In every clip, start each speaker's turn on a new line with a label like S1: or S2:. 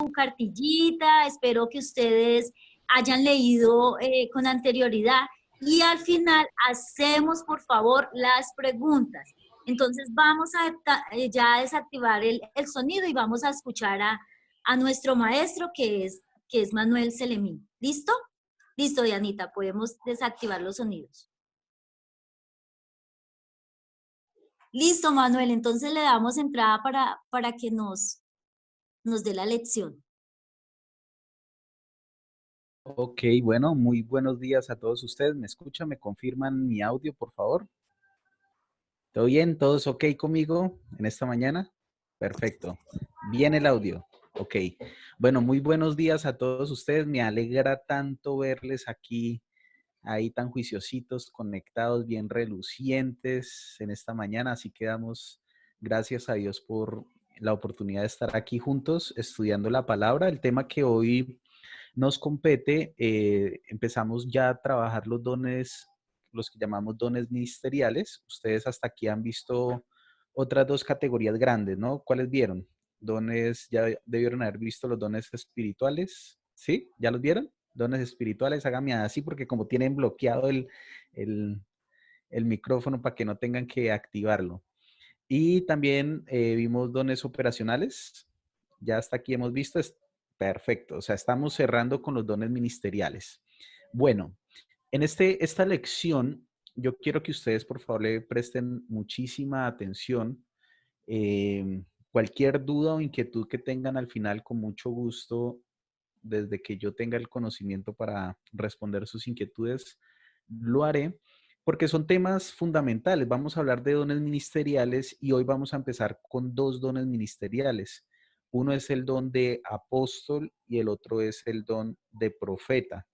S1: su cartillita, espero que ustedes hayan leído con anterioridad y al final hacemos por favor las preguntas. Entonces vamos a ya desactivar el sonido y vamos a escuchar a nuestro maestro que es Manuel Selemín. ¿Listo? Listo, Dianita, podemos desactivar los sonidos. Listo, Manuel, entonces le damos entrada para que nos dé la lección.
S2: Ok, bueno, muy buenos días a todos ustedes. ¿Me escuchan? ¿Me confirman mi audio, por favor? ¿Todo bien? ¿Todos ok conmigo en esta mañana? Perfecto. Bien el audio. Ok. Bueno, muy buenos días a todos ustedes. Me alegra tanto verles aquí, ahí tan juiciositos, conectados, bien relucientes en esta mañana. Así que damos gracias a Dios por la oportunidad de estar aquí juntos estudiando la palabra. El tema que hoy nos compete, empezamos ya a trabajar los dones, los que llamamos dones ministeriales. Ustedes hasta aquí han visto otras dos categorías grandes, ¿no? ¿Cuáles vieron? Dones, ya debieron haber visto los dones espirituales, ¿sí? ¿Ya los vieron? Dones espirituales, háganme así porque como tienen bloqueado el, el micrófono para que no tengan que activarlo. Y también vimos dones operacionales. Ya hasta aquí hemos visto, es perfecto. O sea, estamos cerrando con los dones ministeriales. Bueno, en esta lección, yo quiero que ustedes, por favor, le presten muchísima atención. Cualquier duda o inquietud que tengan al final, con mucho gusto, desde que yo tenga el conocimiento para responder sus inquietudes, lo haré, porque son temas fundamentales. Vamos a hablar de dones ministeriales y hoy vamos a empezar con dos dones ministeriales. Uno es el don de apóstol y el otro es el don de profeta.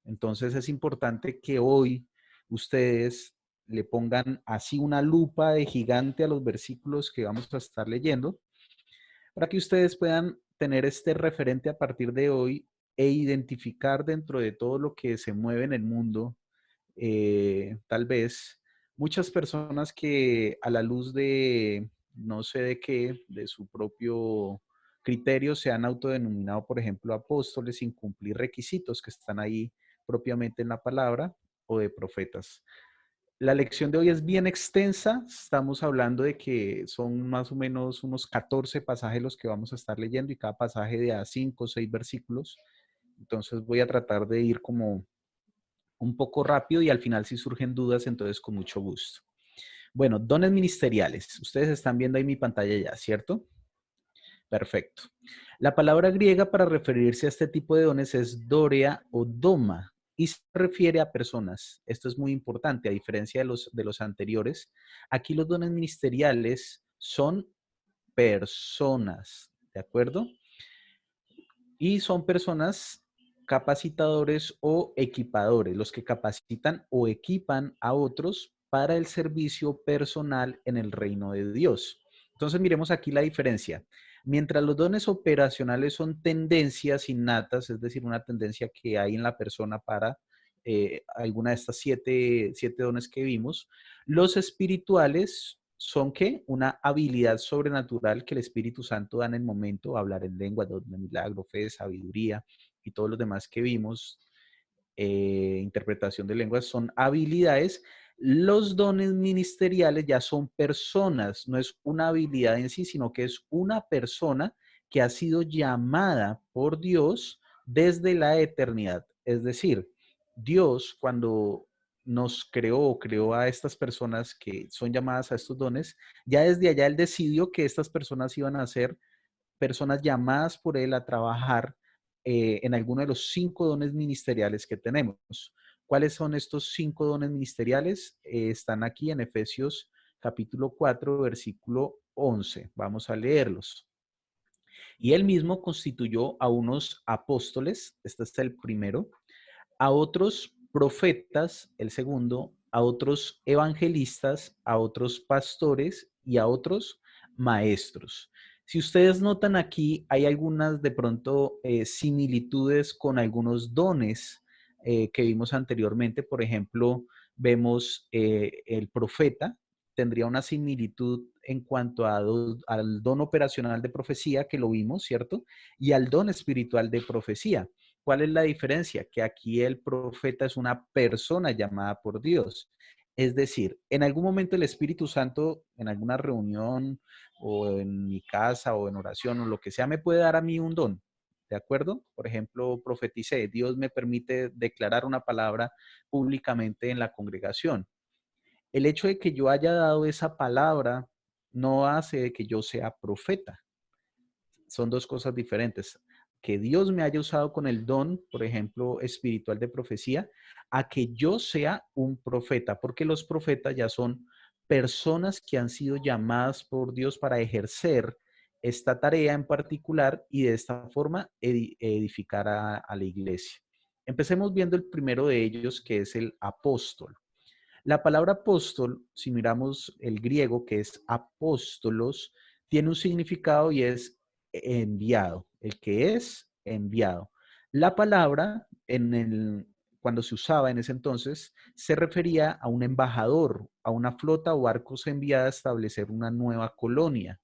S2: Entonces es importante que hoy ustedes le pongan así una lupa de gigante a los versículos que vamos a estar leyendo para que ustedes puedan tener este referente a partir de hoy e identificar dentro de todo lo que se mueve en el mundo, tal vez muchas personas que a la luz de no sé de qué, de su propio criterio, se han autodenominado, por ejemplo, apóstoles sin cumplir requisitos que están ahí propiamente en la palabra, o de profetas. La lección de hoy es bien extensa. Estamos hablando de que son más o menos unos 14 pasajes los que vamos a estar leyendo y cada pasaje de a 5 o 6 versículos. Entonces voy a tratar de ir como un poco rápido y al final si surgen dudas, entonces con mucho gusto. Bueno, dones ministeriales. Ustedes están viendo ahí mi pantalla ya, ¿cierto? Perfecto. La palabra griega para referirse a este tipo de dones es dorea o doma y se refiere a personas. Esto es muy importante, a diferencia de los anteriores. Aquí los dones ministeriales son personas, ¿de acuerdo? Y son personas capacitadores o equipadores, los que capacitan o equipan a otros para el servicio personal en el reino de Dios. Entonces miremos aquí la diferencia. Mientras los dones operacionales son tendencias innatas, es decir, una tendencia que hay en la persona para alguna de estas siete dones que vimos, los espirituales son ¿qué? Una habilidad sobrenatural que el Espíritu Santo da en el momento, hablar en lengua, don de milagro, fe, sabiduría y todos los demás que vimos, interpretación de lenguas, son habilidades. Los dones ministeriales ya son personas, no es una habilidad en sí, sino que es una persona que ha sido llamada por Dios desde la eternidad. Es decir, Dios cuando nos creó o creó a estas personas que son llamadas a estos dones, ya desde allá Él decidió que estas personas iban a ser personas llamadas por Él a trabajar en alguno de los 5 dones ministeriales que tenemos. ¿Cuáles son estos 5 dones ministeriales? Están aquí en Efesios capítulo 4, versículo 11. Vamos a leerlos. Y Él mismo constituyó a unos apóstoles, este es el primero, a otros profetas, el segundo, a otros evangelistas, a otros pastores y a otros maestros. Si ustedes notan aquí, hay algunas de pronto similitudes con algunos dones que vimos anteriormente. Por ejemplo, vemos el profeta. tendría una similitud en cuanto al don operacional de profecía, que lo vimos, ¿cierto? Y al don espiritual de profecía. ¿Cuál es la diferencia? Que aquí el profeta es una persona llamada por Dios. Es decir, en algún momento el Espíritu Santo, en alguna reunión o en mi casa o en oración o lo que sea, me puede dar a mí un don. ¿De acuerdo? Por ejemplo, profeticé, Dios me permite declarar una palabra públicamente en la congregación. El hecho de que yo haya dado esa palabra no hace que yo sea profeta. Son dos cosas diferentes. Que Dios me haya usado con el don, por ejemplo, espiritual de profecía, a que yo sea un profeta, porque los profetas ya son personas que han sido llamadas por Dios para ejercer esta tarea en particular y de esta forma edificar a la iglesia. Empecemos viendo el primero de ellos, que es el apóstol. La palabra apóstol, si miramos el griego, que es apóstolos, tiene un significado y es enviado, el que es enviado. La palabra, cuando se usaba en ese entonces, se refería a un embajador, a una flota o barcos enviada a establecer una nueva colonia,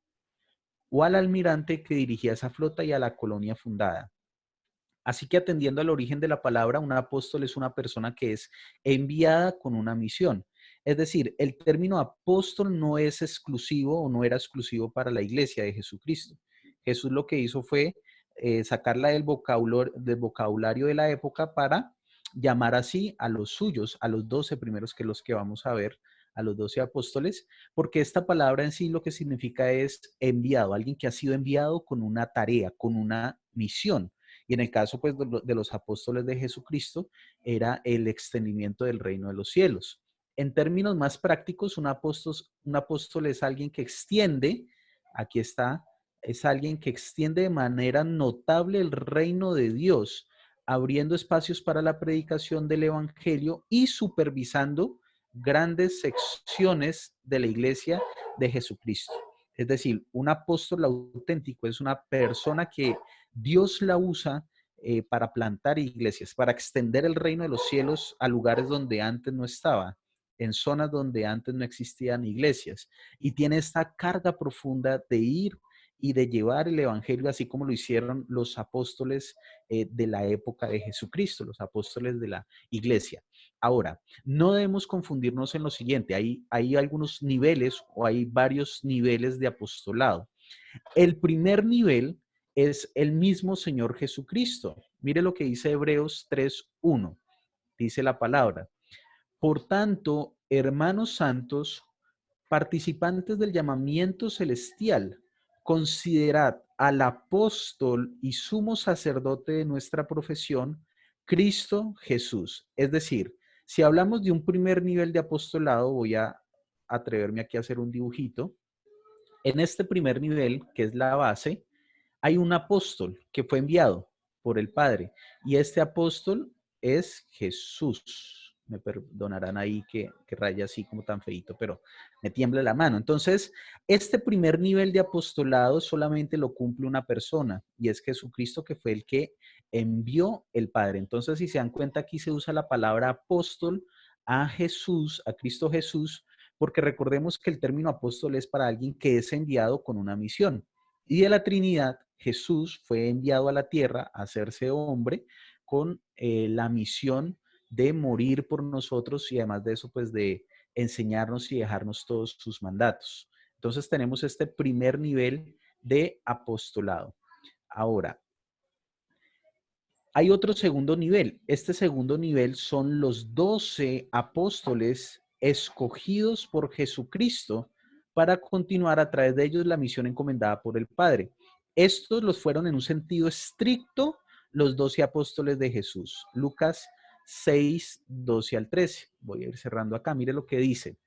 S2: o al almirante que dirigía esa flota y a la colonia fundada. Así que atendiendo al origen de la palabra, un apóstol es una persona que es enviada con una misión. Es decir, el término apóstol no es exclusivo o no era exclusivo para la iglesia de Jesucristo. Jesús lo que hizo fue sacarla del vocabulario de la época para llamar así a los suyos, a los 12 primeros, que los que vamos a ver, a los 12 apóstoles, porque esta palabra en sí lo que significa es enviado, alguien que ha sido enviado con una tarea, con una misión. Y en el caso pues de los apóstoles de Jesucristo era el extendimiento del reino de los cielos. En términos más prácticos, un apóstol es alguien que extiende, aquí está, es alguien que extiende de manera notable el reino de Dios, abriendo espacios para la predicación del evangelio y supervisando grandes secciones de la iglesia de Jesucristo. Es decir, un apóstol auténtico es una persona que Dios la usa para plantar iglesias, para extender el reino de los cielos a lugares donde antes no estaba, en zonas donde antes no existían iglesias. Y tiene esta carga profunda de ir y de llevar el evangelio, así como lo hicieron los apóstoles de la época de Jesucristo, los apóstoles de la iglesia. Ahora, no debemos confundirnos en lo siguiente, hay algunos niveles o hay varios niveles de apostolado. El primer nivel es el mismo Señor Jesucristo. Mire lo que dice Hebreos 3:1. Dice la palabra: por tanto, hermanos santos, participantes del llamamiento celestial, considerad al apóstol y sumo sacerdote de nuestra profesión, Cristo Jesús. Es decir, si hablamos de un primer nivel de apostolado, voy a atreverme aquí a hacer un dibujito. En este primer nivel, que es la base, hay un apóstol que fue enviado por el Padre y este apóstol es Jesús. Me perdonarán ahí que raya así como tan feito, pero me tiembla la mano. Entonces, este primer nivel de apostolado solamente lo cumple una persona y es Jesucristo, que fue el que envió el Padre. Entonces, si se dan cuenta, aquí se usa la palabra apóstol a Jesús, a Cristo Jesús, porque recordemos que el término apóstol es para alguien que es enviado con una misión. Y de la Trinidad, Jesús fue enviado a la tierra a hacerse hombre con la misión de morir por nosotros y además de eso, pues de enseñarnos y dejarnos todos sus mandatos. Entonces tenemos este primer nivel de apostolado. Ahora, hay otro segundo nivel. Este segundo nivel son los 12 apóstoles escogidos por Jesucristo para continuar a través de ellos la misión encomendada por el Padre. Estos los fueron en un sentido estricto los 12 apóstoles de Jesús. Lucas 6, 12 al 13. Voy a ir cerrando acá. Mire lo que dice.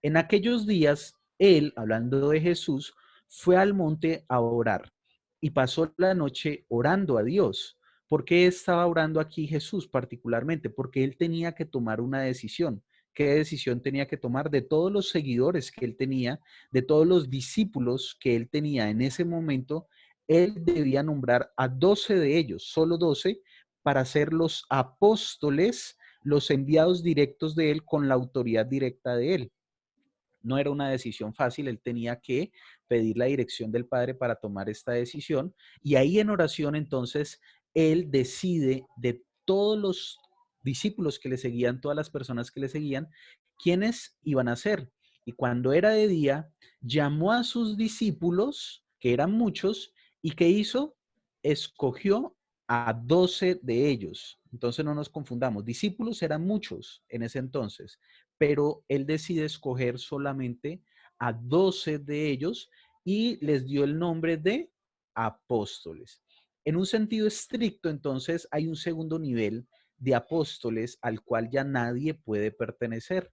S2: En aquellos días, él, hablando de Jesús, fue al monte a orar y pasó la noche orando a Dios. ¿Por qué estaba orando aquí Jesús particularmente? Porque él tenía que tomar una decisión. ¿Qué decisión tenía que tomar? De todos los seguidores que él tenía, de todos los discípulos que él tenía en ese momento, él debía nombrar a 12 de ellos, solo 12, para ser los apóstoles, los enviados directos de él con la autoridad directa de él. No era una decisión fácil, él tenía que pedir la dirección del Padre para tomar esta decisión. Y ahí en oración, entonces, él decide de todos los discípulos que le seguían, todas las personas que le seguían, quiénes iban a ser. Y cuando era de día, llamó a sus discípulos, que eran muchos, y ¿qué hizo? Escogió a 12 de ellos. Entonces no nos confundamos. Discípulos eran muchos en ese entonces, pero él decide escoger solamente a 12 de ellos y les dio el nombre de apóstoles. En un sentido estricto, entonces, hay un segundo nivel de apóstoles al cual ya nadie puede pertenecer.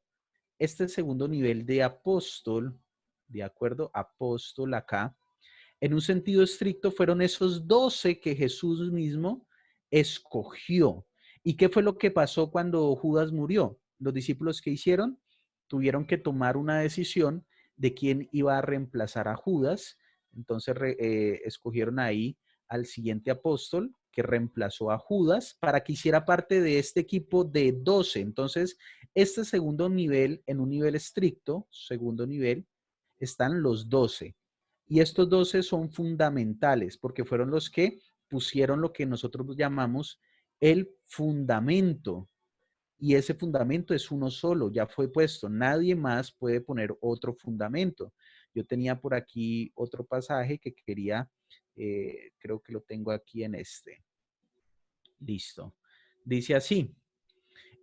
S2: Este segundo nivel de apóstol, de acuerdo, apóstol acá, en un sentido estricto fueron esos 12 que Jesús mismo escogió. ¿Y qué fue lo que pasó cuando Judas murió? Los discípulos que hicieron tuvieron que tomar una decisión de quién iba a reemplazar a Judas. Entonces escogieron ahí al siguiente apóstol que reemplazó a Judas para que hiciera parte de este equipo de 12. Entonces, este segundo nivel, en un nivel estricto, segundo nivel, están los 12. Y estos 12 son fundamentales porque fueron los que pusieron lo que nosotros llamamos el fundamento. Y ese fundamento es uno solo, ya fue puesto. Nadie más puede poner otro fundamento. Yo tenía por aquí otro pasaje que quería, creo que lo tengo aquí en este. Listo. Dice así,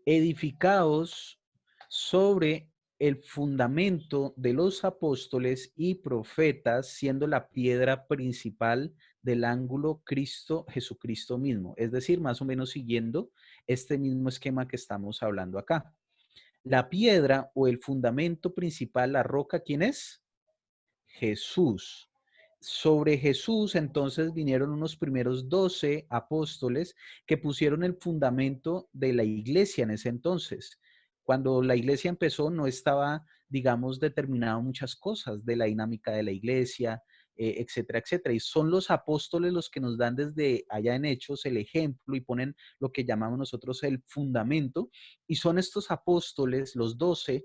S2: edificaos sobre el fundamento de los apóstoles y profetas, siendo la piedra principal del ángulo Cristo, Jesucristo mismo. Es decir, más o menos siguiendo este mismo esquema que estamos hablando acá. La piedra o el fundamento principal, la roca, ¿quién es? Jesús. Sobre Jesús entonces vinieron unos primeros 12 apóstoles que pusieron el fundamento de la iglesia en ese entonces. Cuando la iglesia empezó no estaba, digamos, determinado muchas cosas de la dinámica de la iglesia, etcétera, etcétera. Y son los apóstoles los que nos dan desde allá en Hechos el ejemplo y ponen lo que llamamos nosotros el fundamento. Y son estos apóstoles, los 12,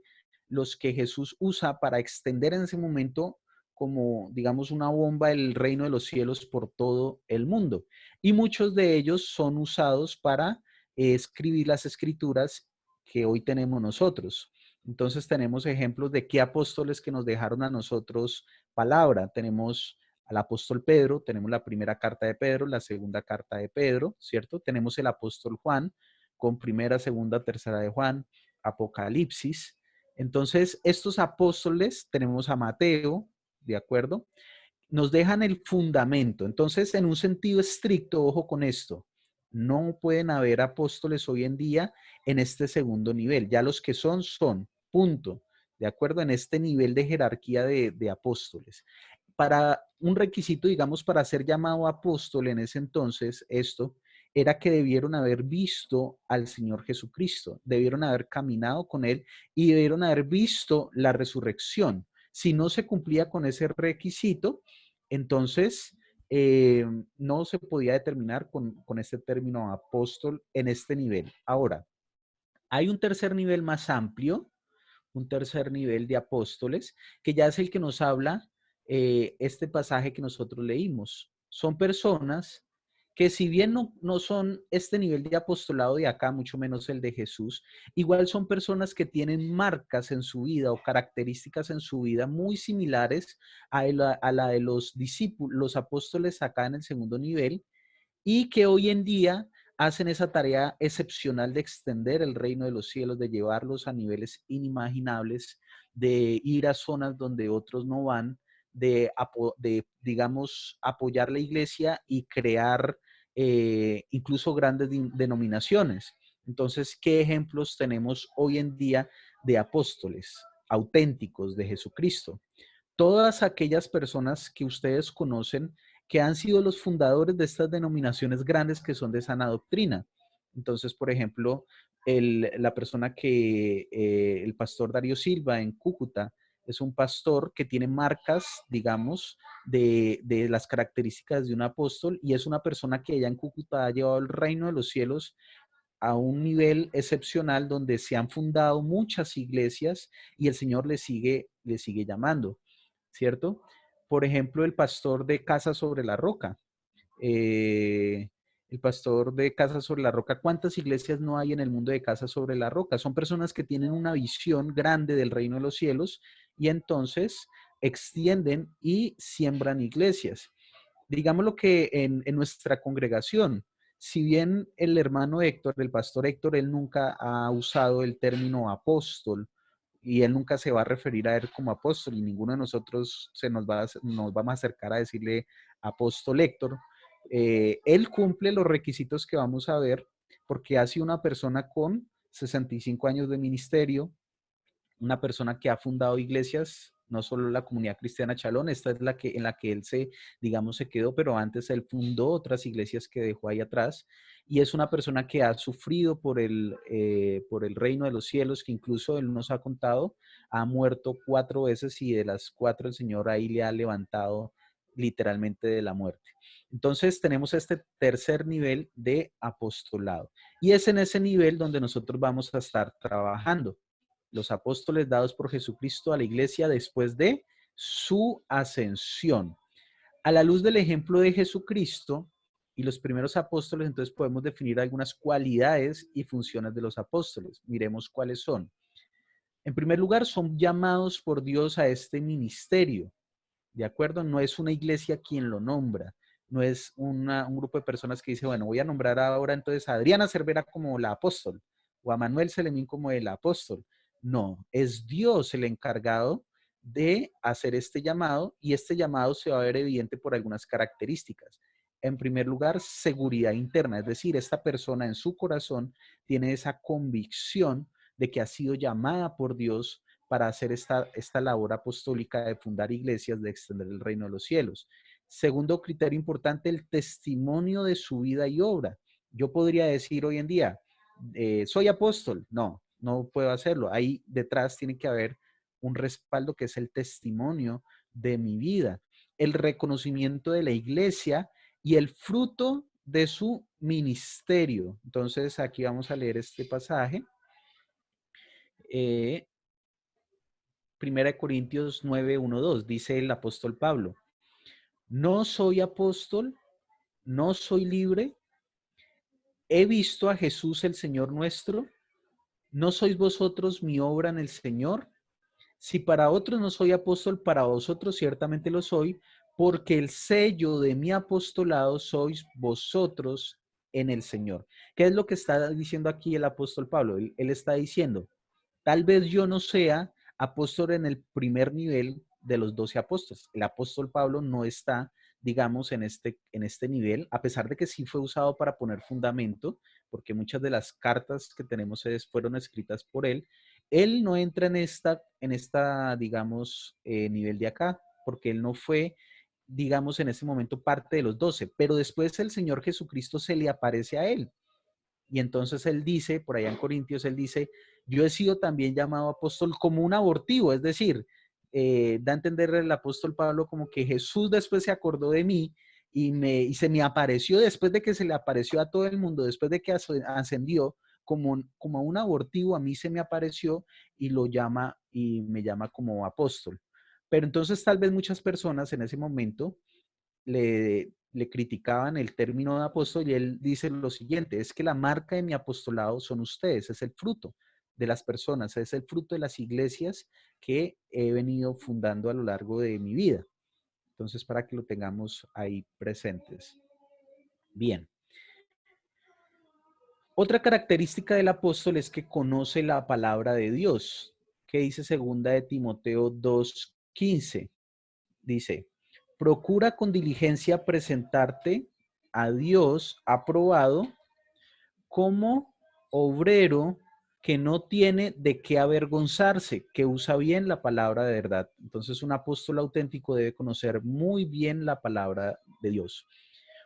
S2: los que Jesús usa para extender en ese momento como, digamos, una bomba del reino de los cielos por todo el mundo. Y muchos de ellos son usados para escribir las escrituras que hoy tenemos nosotros. Entonces tenemos ejemplos de qué apóstoles que nos dejaron a nosotros palabra. Tenemos al apóstol Pedro, tenemos la primera carta de Pedro, la segunda carta de Pedro, ¿cierto? Tenemos el apóstol Juan con primera, segunda, tercera de Juan, Apocalipsis. Entonces, estos apóstoles, tenemos a Mateo, ¿de acuerdo? Nos dejan el fundamento. Entonces, en un sentido estricto, ojo con esto, no pueden haber apóstoles hoy en día en este segundo nivel. Ya los que son, son, punto. ¿De acuerdo? En este nivel de jerarquía de apóstoles. Para un requisito, digamos, para ser llamado apóstol en ese entonces, esto era que debieron haber visto al Señor Jesucristo, debieron haber caminado con Él y debieron haber visto la resurrección. Si no se cumplía con ese requisito, entonces no se podía determinar con este término apóstol en este nivel. Ahora, hay un tercer nivel más amplio, un tercer nivel de apóstoles, que ya es el que nos habla este pasaje que nosotros leímos. Son personas que si bien no son este nivel de apostolado de acá, mucho menos el de Jesús, igual son personas que tienen marcas en su vida o características en su vida muy similares a la de los discípulos, los apóstoles acá en el segundo nivel, y que hoy en día hacen esa tarea excepcional de extender el reino de los cielos, de llevarlos a niveles inimaginables, de ir a zonas donde otros no van, de digamos, apoyar la iglesia y crear incluso grandes denominaciones. Entonces, ¿qué ejemplos tenemos hoy en día de apóstoles auténticos de Jesucristo? Todas aquellas personas que ustedes conocen que han sido los fundadores de estas denominaciones grandes que son de sana doctrina. Entonces, por ejemplo, la persona que, el pastor Darío Silva en Cúcuta, es un pastor que tiene marcas, digamos, de las características de un apóstol y es una persona que allá en Cúcuta ha llevado el reino de los cielos a un nivel excepcional donde se han fundado muchas iglesias y el Señor le sigue llamando, ¿cierto? Por ejemplo, el pastor de Casa sobre la Roca. eh, el pastor de Casa sobre la Roca, ¿cuántas iglesias no hay en el mundo de Casa sobre la Roca? Son personas que tienen una visión grande del reino de los cielos y entonces extienden y siembran iglesias. Digámoslo que en nuestra congregación, si bien el hermano Héctor, el pastor Héctor, él nunca ha usado el término apóstol y él nunca se va a referir a él como apóstol y ninguno de nosotros nos vamos a acercar a decirle apóstol Héctor, él cumple los requisitos que vamos a ver porque ha sido una persona con 65 años de ministerio, una persona que ha fundado iglesias, no solo la comunidad cristiana Chalón, esta es en la que él digamos, se quedó, pero antes él fundó otras iglesias que dejó ahí atrás, y es una persona que ha sufrido por el reino de los cielos, que incluso él nos ha contado, ha muerto 4 veces y de las 4 el Señor ahí le ha levantado literalmente de la muerte. Entonces tenemos este tercer nivel de apostolado, y es en ese nivel donde nosotros vamos a estar trabajando. Los apóstoles dados por Jesucristo a la iglesia después de su ascensión. A la luz del ejemplo de Jesucristo y los primeros apóstoles, entonces podemos definir algunas cualidades y funciones de los apóstoles. Miremos cuáles son. En primer lugar, son llamados por Dios a este ministerio. ¿De acuerdo? No es una iglesia quien lo nombra. No es un grupo de personas que dice, bueno, voy a nombrar ahora entonces a Adriana Cervera como la apóstol o a Manuel Selemín como el apóstol. No, es Dios el encargado de hacer este llamado y este llamado se va a ver evidente por algunas características. En primer lugar, seguridad interna, es decir, esta persona en su corazón tiene esa convicción de que ha sido llamada por Dios para hacer esta labor apostólica de fundar iglesias, de extender el reino de los cielos. Segundo criterio importante, el testimonio de su vida y obra. Yo podría decir hoy en día, soy apóstol. No, no puedo hacerlo. Ahí detrás tiene que haber un respaldo que es el testimonio de mi vida, el reconocimiento de la iglesia y el fruto de su ministerio. Entonces aquí vamos a leer este pasaje. 1 Corintios 9, 1, 2, dice el apóstol Pablo, no soy apóstol, no soy libre, he visto a Jesús el Señor nuestro, ¿no sois vosotros mi obra en el Señor? Si para otros no soy apóstol, para vosotros ciertamente lo soy, porque el sello de mi apostolado sois vosotros en el Señor. ¿Qué es lo que está diciendo aquí el apóstol Pablo? Él está diciendo, tal vez yo no sea apóstol en el primer nivel de los 12 apóstoles. El apóstol Pablo no está, digamos, en este nivel, a pesar de que sí fue usado para poner fundamento, porque muchas de las cartas que tenemos fueron escritas por él. Él no entra en esta digamos, nivel de acá, porque él no fue, digamos, en ese momento parte de los 12, pero después el Señor Jesucristo se le aparece a él. Y entonces él dice, por allá en Corintios, él dice, yo he sido también llamado apóstol como un abortivo, es decir, da a entender el apóstol Pablo como que Jesús después se acordó de mí y se me apareció después de que se le apareció a todo el mundo, después de que ascendió como un abortivo, a mí se me apareció y lo llama y me llama como apóstol. Pero entonces tal vez muchas personas en ese momento le criticaban el término de apóstol y él dice lo siguiente, es que la marca de mi apostolado son ustedes, es el fruto de las personas, es el fruto de las iglesias que he venido fundando a lo largo de mi vida. Entonces, para que lo tengamos ahí presentes. Bien. Otra característica del apóstol es que conoce la palabra de Dios, que dice segunda de Timoteo 2:15. Dice, procura con diligencia presentarte a Dios aprobado como obrero que no tiene de qué avergonzarse, que usa bien la palabra de verdad. Entonces, un apóstol auténtico debe conocer muy bien la palabra de Dios.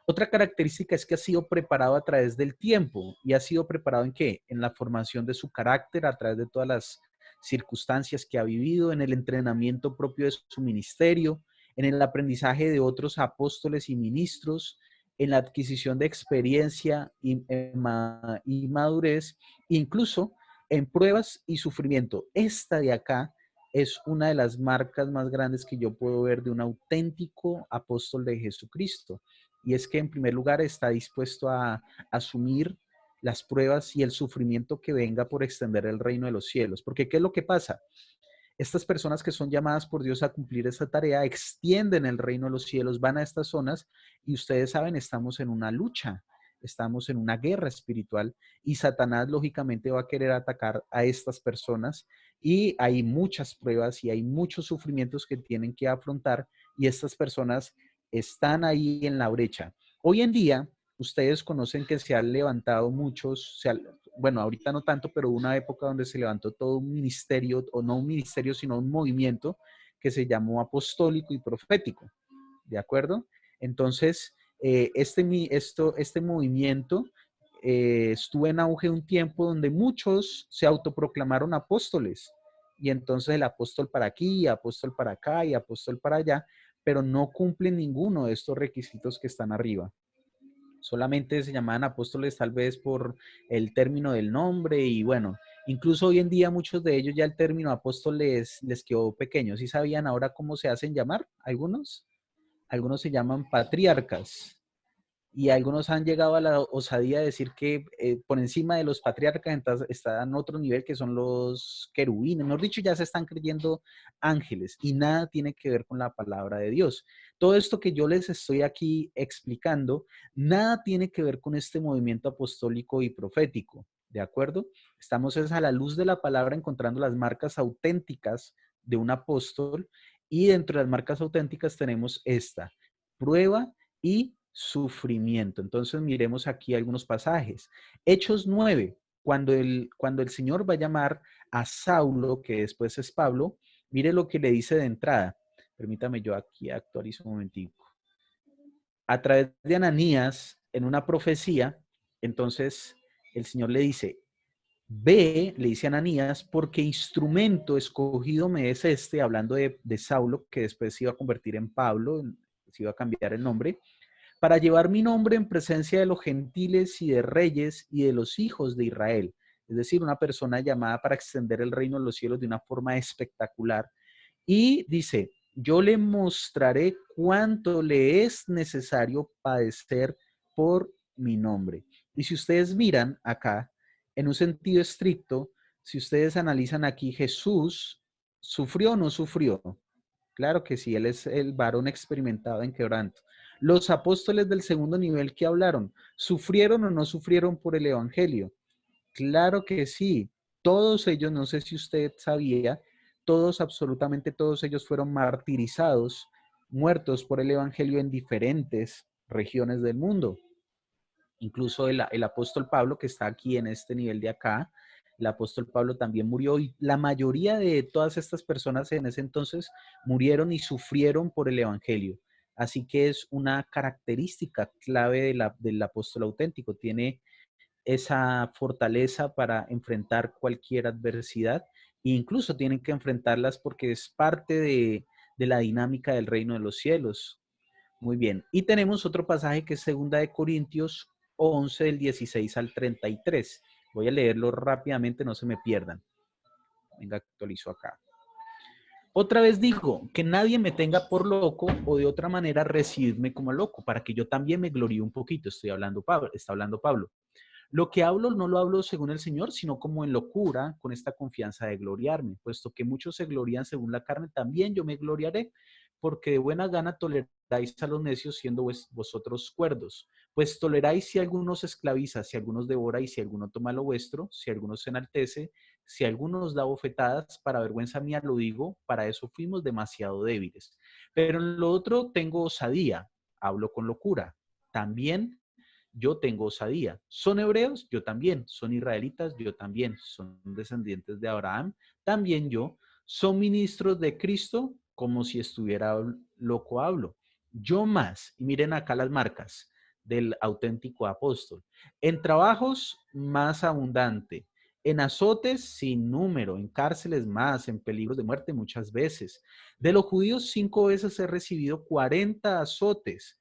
S2: Otra característica es que ha sido preparado a través del tiempo. ¿Y ha sido preparado en qué? En la formación de su carácter, a través de todas las circunstancias que ha vivido, en el entrenamiento propio de su ministerio, en el aprendizaje de otros apóstoles y ministros, en la adquisición de experiencia y madurez, incluso en pruebas y sufrimiento. Esta de acá es una de las marcas más grandes que yo puedo ver de un auténtico apóstol de Jesucristo. Y es que en primer lugar está dispuesto a asumir las pruebas y el sufrimiento que venga por extender el reino de los cielos. Porque ¿qué es lo que pasa? Estas personas que son llamadas por Dios a cumplir esta tarea extienden el reino de los cielos, van a estas zonas y ustedes saben, estamos en una lucha, estamos en una guerra espiritual y Satanás lógicamente va a querer atacar a estas personas y hay muchas pruebas y hay muchos sufrimientos que tienen que afrontar y estas personas están ahí en la brecha. Hoy en día, ustedes conocen que se han levantado muchos, bueno, ahorita no tanto, pero una época donde se levantó todo un ministerio, o no un ministerio, sino un movimiento que se llamó apostólico y profético, ¿de acuerdo? Entonces, este movimiento estuvo en auge un tiempo donde muchos se autoproclamaron apóstoles, y entonces el apóstol para aquí, apóstol para acá y apóstol para allá, pero no cumplen ninguno de estos requisitos que están arriba. Solamente se llamaban apóstoles tal vez por el término del nombre y bueno, incluso hoy en día muchos de ellos ya el término apóstoles les quedó pequeño. ¿Sí sabían ahora cómo se hacen llamar? Algunos. Algunos se llaman patriarcas y algunos han llegado a la osadía de decir que por encima de los patriarcas están en otro nivel que son los querubines. Mejor dicho, ya se están creyendo ángeles y nada tiene que ver con la palabra de Dios. Todo esto que yo les estoy aquí explicando, nada tiene que ver con este movimiento apostólico y profético. ¿De acuerdo? Estamos es a la luz de la palabra encontrando las marcas auténticas de un apóstol y dentro de las marcas auténticas tenemos esta, prueba y sufrimiento. Entonces miremos aquí algunos pasajes. Hechos 9, cuando el Señor va a llamar a Saulo, que después es Pablo, mire lo que le dice de entrada. Permítame, yo aquí actualizo un momentico. A través de Ananías, en una profecía, entonces el Señor le dice, ve, le dice a Ananías, porque instrumento escogido me es este, hablando de Saulo, que después se iba a convertir en Pablo, se iba a cambiar el nombre, para llevar mi nombre en presencia de los gentiles y de reyes y de los hijos de Israel. Es decir, una persona llamada para extender el reino de los cielos de una forma espectacular. Y dice, yo le mostraré cuánto le es necesario padecer por mi nombre. Y si ustedes miran acá, en un sentido estricto, si ustedes analizan aquí, Jesús sufrió o no sufrió. Claro que sí, él es el varón experimentado en quebranto. Los apóstoles del segundo nivel que hablaron, ¿sufrieron o no sufrieron por el evangelio? Claro que sí. Todos ellos, no sé si usted sabía, todos, absolutamente todos ellos fueron martirizados, muertos por el evangelio en diferentes regiones del mundo. Incluso el apóstol Pablo, que está aquí en este nivel de acá, el apóstol Pablo también murió y la mayoría de todas estas personas en ese entonces murieron y sufrieron por el evangelio. Así que es una característica clave del apóstol auténtico. Tiene esa fortaleza para enfrentar cualquier adversidad e incluso tienen que enfrentarlas porque es parte de la dinámica del reino de los cielos. Muy bien. Y tenemos otro pasaje que es 2 Corintios 11 del 16 al 33. Voy a leerlo rápidamente, no se me pierdan. Venga, actualizo acá. Otra vez digo, que nadie me tenga por loco o de otra manera recibirme como loco, para que yo también me gloríe un poquito. Está hablando Pablo. Lo que hablo no lo hablo según el Señor, sino como en locura, con esta confianza de gloriarme, puesto que muchos se glorían según la carne, también yo me gloriaré, porque de buena gana toleráis a los necios siendo vosotros cuerdos. Pues toleráis si alguno os esclaviza, si alguno os devora y si alguno toma lo vuestro, si alguno se enaltece, si alguno os da bofetadas, para vergüenza mía lo digo, para eso fuimos demasiado débiles. Pero en lo otro tengo osadía, hablo con locura. También yo tengo osadía. ¿Son hebreos? Yo también. ¿Son israelitas? Yo también. ¿Son descendientes de Abraham? También yo. ¿Son ministros de Cristo? Como si estuviera loco hablo. Yo más. Y miren acá las marcas del auténtico apóstol. En trabajos más abundante. En azotes sin número, en cárceles más, en peligros de muerte muchas veces. De los judíos 5 veces he recibido 40 azotes.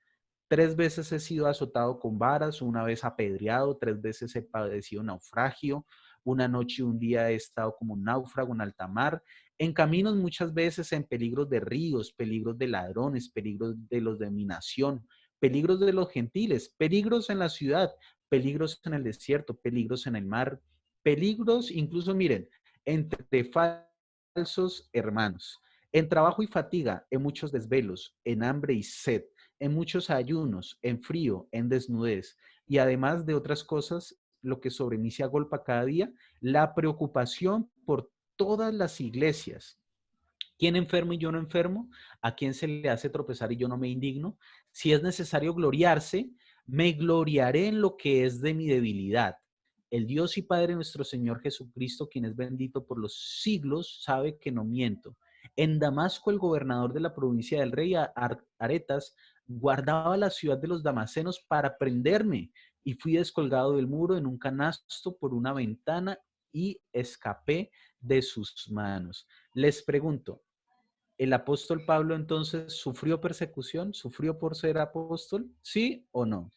S2: 3 veces he sido azotado con varas, una vez apedreado, 3 veces he padecido naufragio, una noche y un día he estado como un náufrago en alta mar, en caminos muchas veces, en peligros de ríos, peligros de ladrones, peligros de los de mi nación, peligros de los gentiles, peligros en la ciudad, peligros en el desierto, peligros en el mar, peligros incluso, miren, entre falsos hermanos, en trabajo y fatiga, en muchos desvelos, en hambre y sed, en muchos ayunos, en frío, en desnudez, y además de otras cosas, lo que sobre mí se agolpa cada día, la preocupación por todas las iglesias. ¿Quién enfermo y yo no enfermo? ¿A quién se le hace tropezar y yo no me indigno? Si es necesario gloriarse, me gloriaré en lo que es de mi debilidad. El Dios y Padre nuestro Señor Jesucristo, quien es bendito por los siglos, sabe que no miento. En Damasco, el gobernador de la provincia del rey Aretas guardaba la ciudad de los damasenos para prenderme y fui descolgado del muro en un canasto por una ventana y escapé de sus manos. Les pregunto, ¿el apóstol Pablo entonces sufrió persecución? ¿Sufrió por ser apóstol? ¿Sí o no?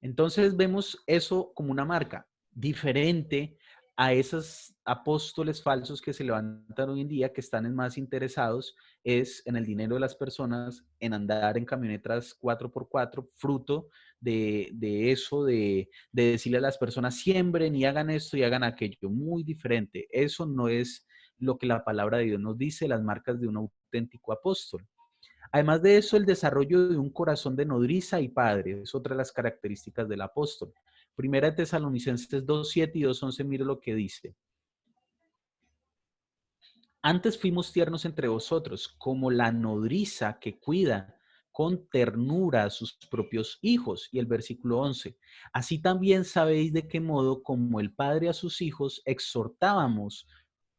S2: Entonces vemos eso como una marca diferente a esos apóstoles falsos que se levantan hoy en día, que están más interesados es en el dinero de las personas, en andar en camionetas 4x4, fruto de eso, de decirle a las personas, siembren y hagan esto y hagan aquello. Muy diferente. Eso no es lo que la palabra de Dios nos dice, las marcas de un auténtico apóstol. Además de eso, el desarrollo de un corazón de nodriza y padre es otra de las características del apóstol. Primera de Tesalonicenses 2:7 y 2:11, mire lo que dice. Antes fuimos tiernos entre vosotros, como la nodriza que cuida con ternura a sus propios hijos. Y el versículo 11. Así también sabéis de qué modo, como el padre a sus hijos, exhortábamos,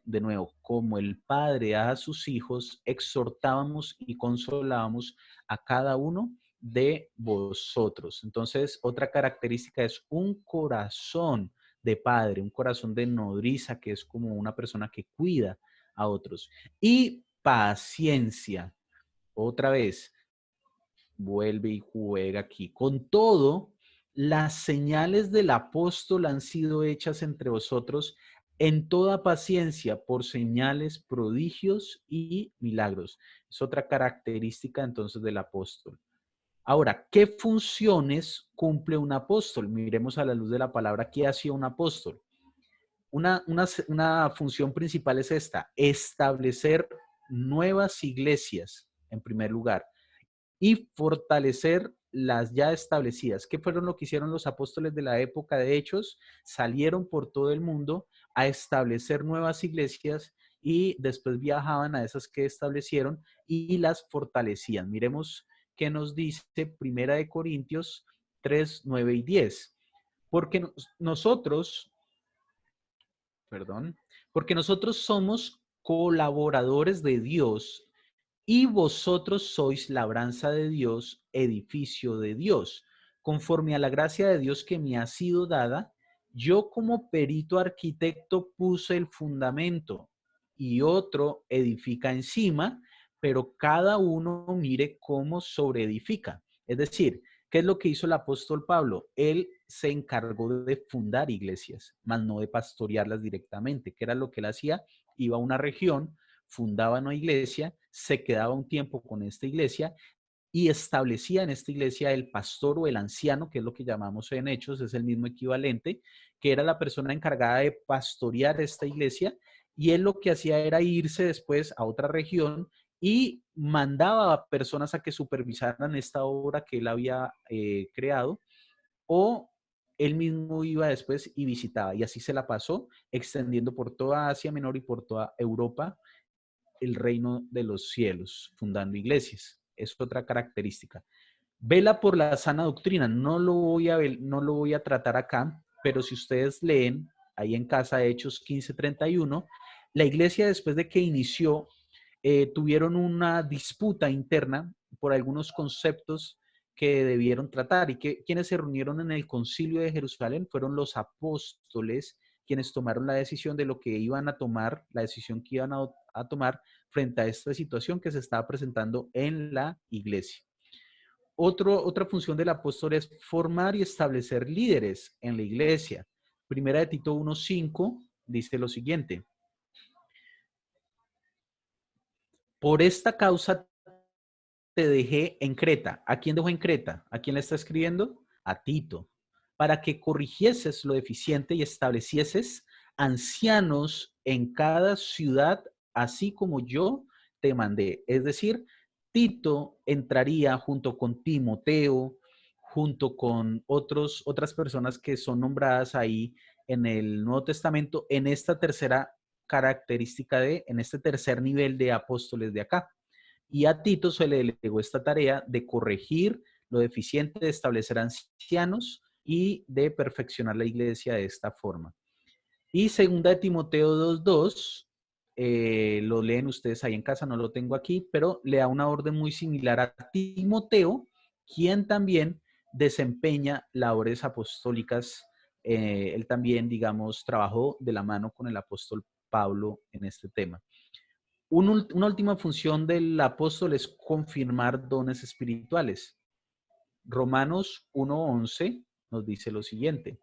S2: de nuevo, como el padre a sus hijos, exhortábamos y consolábamos a cada uno de vosotros. Entonces, otra característica es un corazón de padre, un corazón de nodriza, que es como una persona que cuida a otros. Y paciencia. Otra vez, vuelve y juega aquí. Con todo, las señales del apóstol han sido hechas entre vosotros en toda paciencia por señales, prodigios y milagros. Es otra característica entonces del apóstol. Ahora, ¿qué funciones cumple un apóstol? Miremos a la luz de la palabra, ¿qué hacía un apóstol? Una función principal es esta, establecer nuevas iglesias, en primer lugar, y fortalecer las ya establecidas. ¿Qué fueron lo que hicieron los apóstoles de la época de Hechos? Salieron por todo el mundo a establecer nuevas iglesias y después viajaban a esas que establecieron y las fortalecían. Miremos qué nos dice Primera de Corintios 3, 9 y 10. Porque nosotros, perdón, porque nosotros somos colaboradores de Dios y vosotros sois labranza de Dios, edificio de Dios. Conforme a la gracia de Dios que me ha sido dada, yo como perito arquitecto puse el fundamento y otro edifica encima, pero cada uno mire cómo sobreedifica. Es decir, ¿qué es lo que hizo el apóstol Pablo? Él se encargó de fundar iglesias, más no de pastorearlas directamente. ¿Qué era lo que él hacía? Iba a una región, fundaba una iglesia, se quedaba un tiempo con esta iglesia y establecía en esta iglesia el pastor o el anciano, que es lo que llamamos en Hechos, es el mismo equivalente, que era la persona encargada de pastorear esta iglesia, y él lo que hacía era irse después a otra región y mandaba a personas a que supervisaran esta obra que él había creado, o él mismo iba después y visitaba, y así se la pasó, extendiendo por toda Asia Menor y por toda Europa el reino de los cielos, fundando iglesias. Es otra característica. Vela por la sana doctrina. No lo voy a tratar acá, pero si ustedes leen ahí en casa Hechos 15:31, la iglesia después de que inició, tuvieron una disputa interna por algunos conceptos que debieron tratar y que quienes se reunieron en el concilio de Jerusalén fueron los apóstoles quienes tomaron la decisión de lo que iban a tomar, la decisión que iban a tomar frente a esta situación que se estaba presentando en la iglesia. Otra función del apóstol es formar y establecer líderes en la iglesia. Primera de Tito 1:5 dice lo siguiente. Por esta causa te dejé en Creta. ¿A quién dejó en Creta? ¿A quién le está escribiendo? A Tito. Para que corrigieses lo deficiente y establecieses ancianos en cada ciudad, así como yo te mandé. Es decir, Tito entraría junto con Timoteo, junto con otras personas que son nombradas ahí en el Nuevo Testamento, en esta tercera característica en este tercer nivel de apóstoles de acá. Y a Tito se le delegó esta tarea de corregir lo deficiente, de establecer ancianos y de perfeccionar la iglesia de esta forma. Y segunda de Timoteo 2:2, lo leen ustedes ahí en casa, no lo tengo aquí, pero le da una orden muy similar a Timoteo, quien también desempeña labores apostólicas. Él también, digamos, trabajó de la mano con el apóstol Pablo en este tema. Una última función del apóstol es confirmar dones espirituales. Romanos 1:11 nos dice lo siguiente.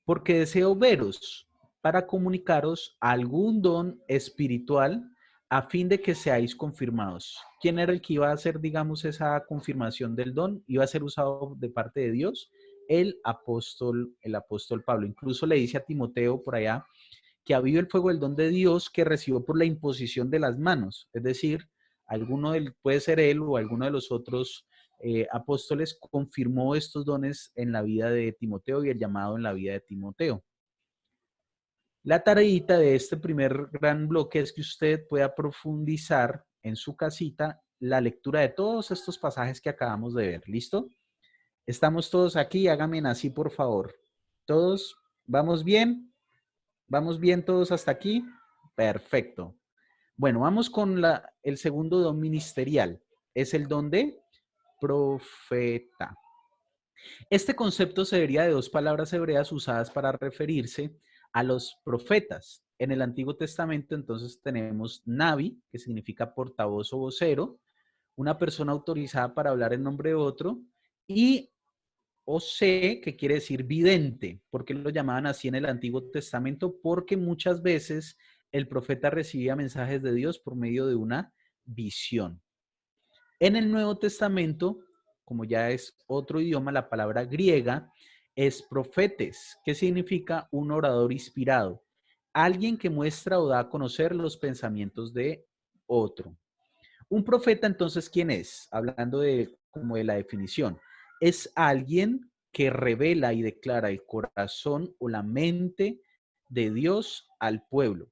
S2: Porque deseo veros para comunicaros algún don espiritual a fin de que seáis confirmados. ¿Quién era el que iba a hacer, digamos, esa confirmación del don? ¿Iba a ser usado de parte de Dios? El apóstol Pablo. Incluso le dice a Timoteo por allá que avive el fuego del don de Dios que recibió por la imposición de las manos. Es decir, puede ser él o alguno de los otros apóstoles confirmó estos dones en la vida de Timoteo y el llamado en la vida de Timoteo. La tareita de este primer gran bloque es que usted pueda profundizar en su casita la lectura de todos estos pasajes que acabamos de ver. ¿Listo? Estamos todos aquí, háganme así, por favor. ¿Todos vamos bien? ¿Vamos bien todos hasta aquí? Perfecto. Bueno, vamos con el segundo don ministerial. Es el don de profeta. Este concepto se deriva de dos palabras hebreas usadas para referirse a los profetas. En el Antiguo Testamento, entonces, tenemos Navi, que significa portavoz o vocero, una persona autorizada para hablar en nombre de otro, y Ose, que quiere decir vidente. ¿Por qué lo llamaban así en el Antiguo Testamento? Porque muchas veces el profeta recibía mensajes de Dios por medio de una visión. En el Nuevo Testamento, como ya es otro idioma, la palabra griega es profetes, que significa un orador inspirado, alguien que muestra o da a conocer los pensamientos de otro. Un profeta, entonces, ¿quién es? Hablando como de la definición, es alguien que revela y declara el corazón o la mente de Dios al pueblo.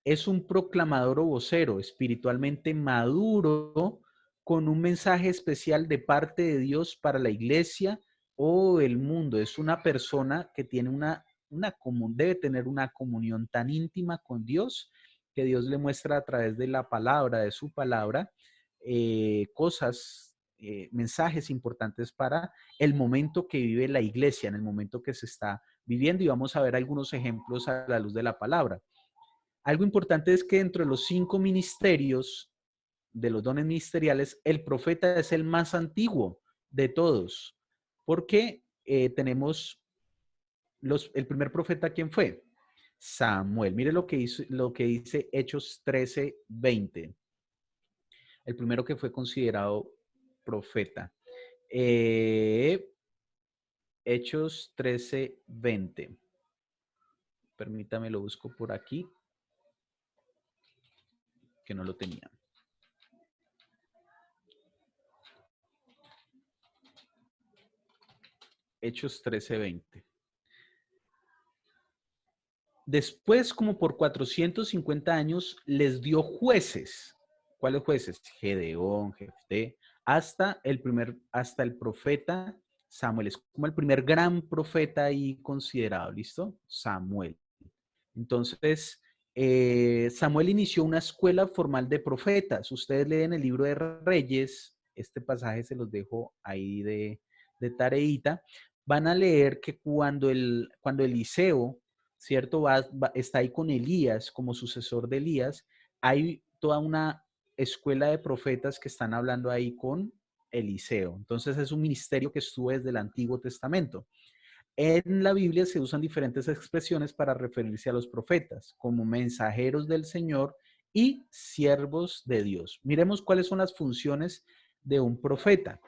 S2: Es un proclamador o vocero espiritualmente maduro con un mensaje especial de parte de Dios para la iglesia o el mundo. Es una persona que tiene debe tener una comunión tan íntima con Dios que Dios le muestra a través de la palabra, de su palabra, mensajes importantes para el momento que vive la iglesia, en el momento que se está viviendo. Y vamos a ver algunos ejemplos a la luz de la palabra. Algo importante es que dentro de los 5 ministerios, de los dones ministeriales, el profeta es el más antiguo de todos, porque tenemos el primer profeta, ¿quién fue? Samuel. Mire lo que dice Hechos 13:20. El primero que fue considerado profeta. Hechos 13:20. Permítame, lo busco por aquí, que no lo tenía. Hechos 13:20. Después, como por 450 años, les dio jueces. ¿Cuáles jueces? Gedeón, Jefté, hasta el profeta Samuel. Es como el primer gran profeta ahí considerado, ¿listo? Samuel. Entonces, Samuel inició una escuela formal de profetas. Ustedes leen el libro de Reyes, este pasaje se los dejo ahí de tareita. Van a leer que cuando Eliseo, ¿cierto? Está ahí con Elías como sucesor de Elías, hay toda una escuela de profetas que están hablando ahí con Eliseo. Entonces es un ministerio que estuvo desde el Antiguo Testamento. En la Biblia se usan diferentes expresiones para referirse a los profetas, como mensajeros del Señor y siervos de Dios. Miremos cuáles son las funciones de un profeta.